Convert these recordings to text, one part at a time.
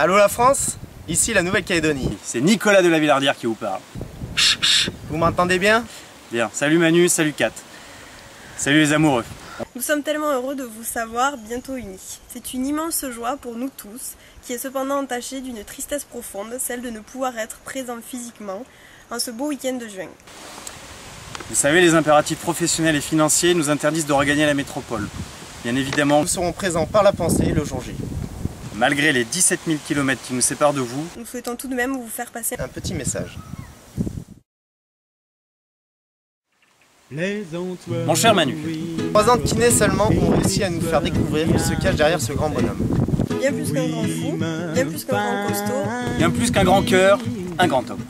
Allô la France? Ici la Nouvelle-Calédonie. C'est Nicolas de la Villardière qui vous parle. Vous m'entendez bien? Bien, salut Manu, salut Kat. Salut les amoureux. Nous sommes tellement heureux de vous savoir bientôt unis. C'est une immense joie pour nous tous, qui est cependant entachée d'une tristesse profonde, celle de ne pouvoir être présent physiquement en ce beau week-end de juin. Vous savez, les impératifs professionnels et financiers nous interdisent de regagner la métropole. Bien évidemment, Nous serons présents par la pensée le jour J. malgré les 17 000 km qui nous séparent de vous, Nous souhaitons tout de même vous faire passer Un petit message. mon cher Manu, 3 ans de kiné seulement ont réussi à nous faire découvrir ce qui se cache derrière ce grand bonhomme. bien plus qu'un grand fou, bien plus qu'un grand costaud. bien plus qu'un grand cœur, un grand homme.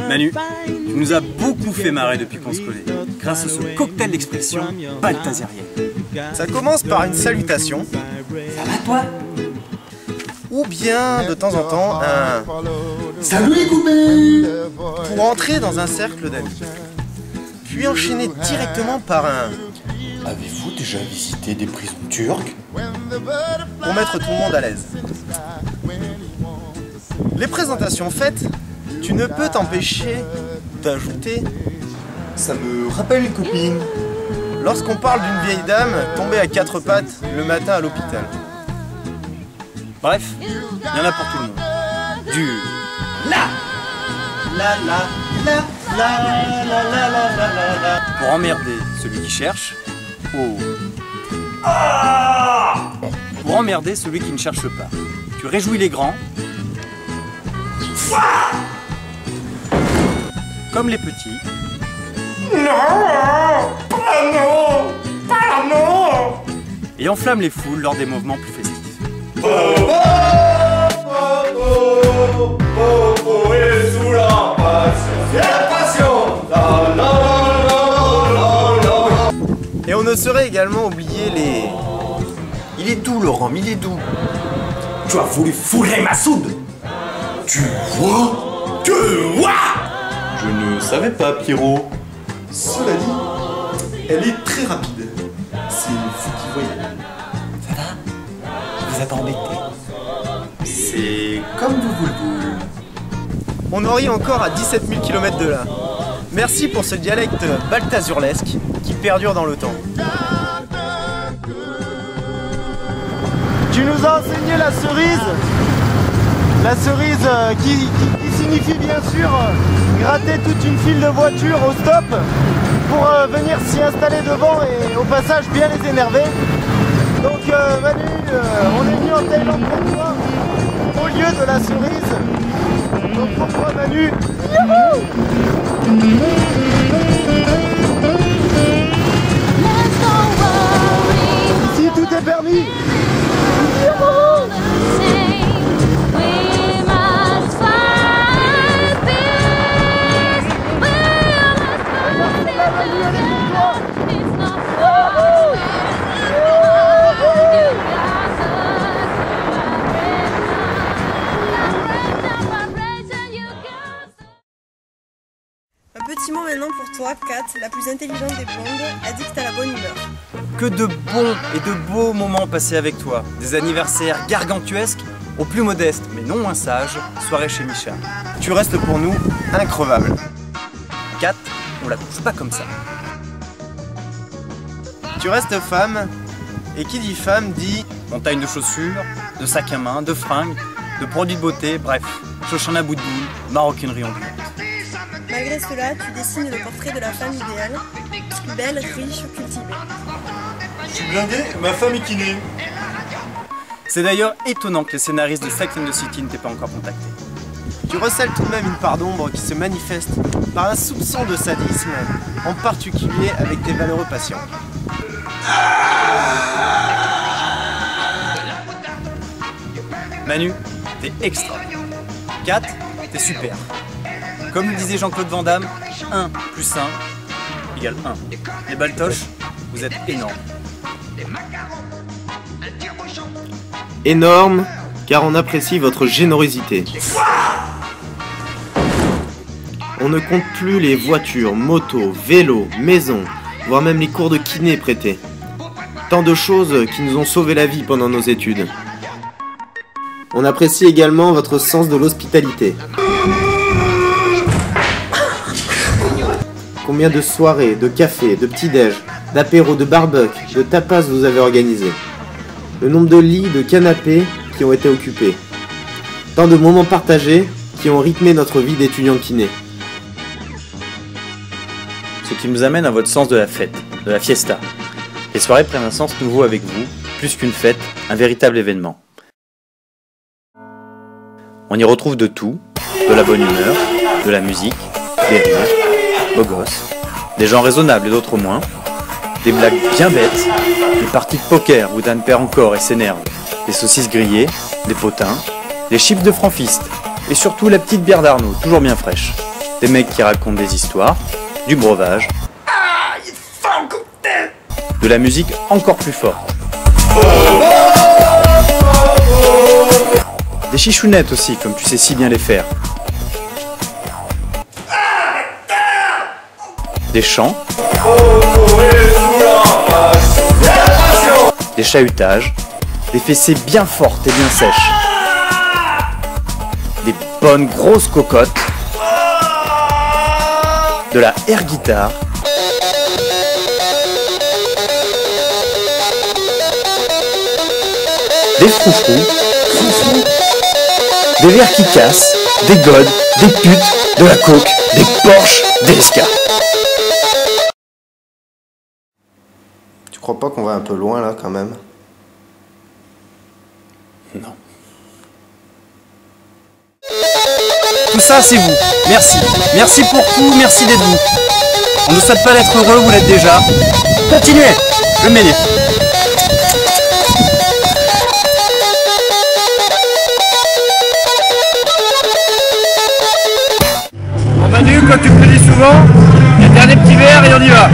Manu, tu nous as beaucoup fait marrer depuis qu'on se connaît, grâce à ce cocktail d'expression balthazérienne. Ça commence par une salutation. Ça va toi? Ou bien, de temps en temps, un Salut les copains! pour entrer dans un cercle d'amis. Puis enchaîner directement par un Avez-vous déjà visité des prisons turques? pour mettre tout le monde à l'aise. Les présentations faites, tu ne peux t'empêcher d'ajouter Ça me rappelle une copine. lorsqu'on parle d'une vieille dame tombée à 4 pattes le matin à l'hôpital. Bref, il y en a pour tout le monde. Du pour emmerder celui qui cherche, au pour emmerder celui qui ne cherche pas. Tu réjouis les grands, comme les petits. Et enflamme les foules lors des mouvements plus festifs. Et on ne saurait également oublier les... Il est doux, Laurent, il est doux. Tu as voulu fourrer ma soude. Tu vois? Je ne savais pas, Pierrot. Cela dit, elle est très rapide. C'est vous qui voyez. Vous êtes embêtés. C'est comme vous. On en rit encore à 17 000 km de là. Merci pour ce dialecte balthazurlesque qui perdure dans le temps. Tu nous as enseigné la cerise. La cerise qui signifie bien sûr gratter toute une file de voitures au stop pour venir s'y installer devant et au passage bien les énerver. Donc Manu, on est venu en Thaïlande pour toi, au lieu de la cerise. Donc pour toi Manu, ici tout est permis. Un petit mot maintenant pour toi, Kat, la plus intelligente des blondes, addict à la bonne humeur. Que de bons et de beaux moments passés avec toi. Des anniversaires gargantuesques aux plus modestes, mais non moins sages, soirée chez Micha. Tu restes pour nous increvable. 4, on la trouve pas comme ça. Tu restes femme, et qui dit femme dit Montagne de chaussures, de sacs à main, de fringues, de produits de beauté, bref, Shoshana bout de boule, maroquinerie ondulante. Malgré cela, tu dessines le portrait de la femme idéale, belle, riche, cultivée. Je suis blindé, ma femme est kiné. C'est d'ailleurs étonnant que les scénaristes de Sex and the City ne t'aient pas encore contacté. tu recèles tout de même une part d'ombre qui se manifeste par un soupçon de sadisme, en particulier avec tes valeureux patients. Manu, t'es extra. 4, t'es super. Comme le disait Jean-Claude Van Damme, 1 plus 1 égale 1. Les baltoches, vous êtes énormes. Énorme, car on apprécie votre générosité. On ne compte plus les voitures, motos, vélos, maisons, voire même les cours de kiné prêtés. Tant de choses qui nous ont sauvé la vie pendant nos études. On apprécie également votre sens de l'hospitalité. Combien de soirées, de cafés, de petits-déj, d'apéros, de barbecue, de tapas vous avez organisé? Le nombre de lits, de canapés qui ont été occupés. Tant de moments partagés qui ont rythmé notre vie d'étudiant kiné. Ce qui nous amène à votre sens de la fête, de la fiesta. Les soirées prennent un sens nouveau avec vous, plus qu'une fête, un véritable événement. On y retrouve de tout, de la bonne humeur, de la musique, des rires, beaux gosses, des gens raisonnables et d'autres moins, des blagues bien bêtes, des parties de poker où Dan perd encore et s'énerve, des saucisses grillées, des potins, des chips de franfiste, et surtout la petite bière d'Arnaud, toujours bien fraîche. Des mecs qui racontent des histoires, du breuvage, de la musique encore plus forte. Des chichounettes aussi, comme tu sais si bien les faire. Des chants. Des chahutages. Des fessées bien fortes et bien sèches. Des bonnes grosses cocottes. De la air guitare. Des froufrous. Des verres qui cassent, des godes, des putes, de la coke, des Porsche, des SK. Tu crois pas qu'on va un peu loin là quand même? Non. Tout ça c'est vous. Merci. Merci pour tout, merci d'être vous. On ne souhaite pas d'être heureux, vous l'êtes déjà. Continuez. Je vais m'aider. Manu, comme tu me le dis souvent, un dernier petit verre et on y va.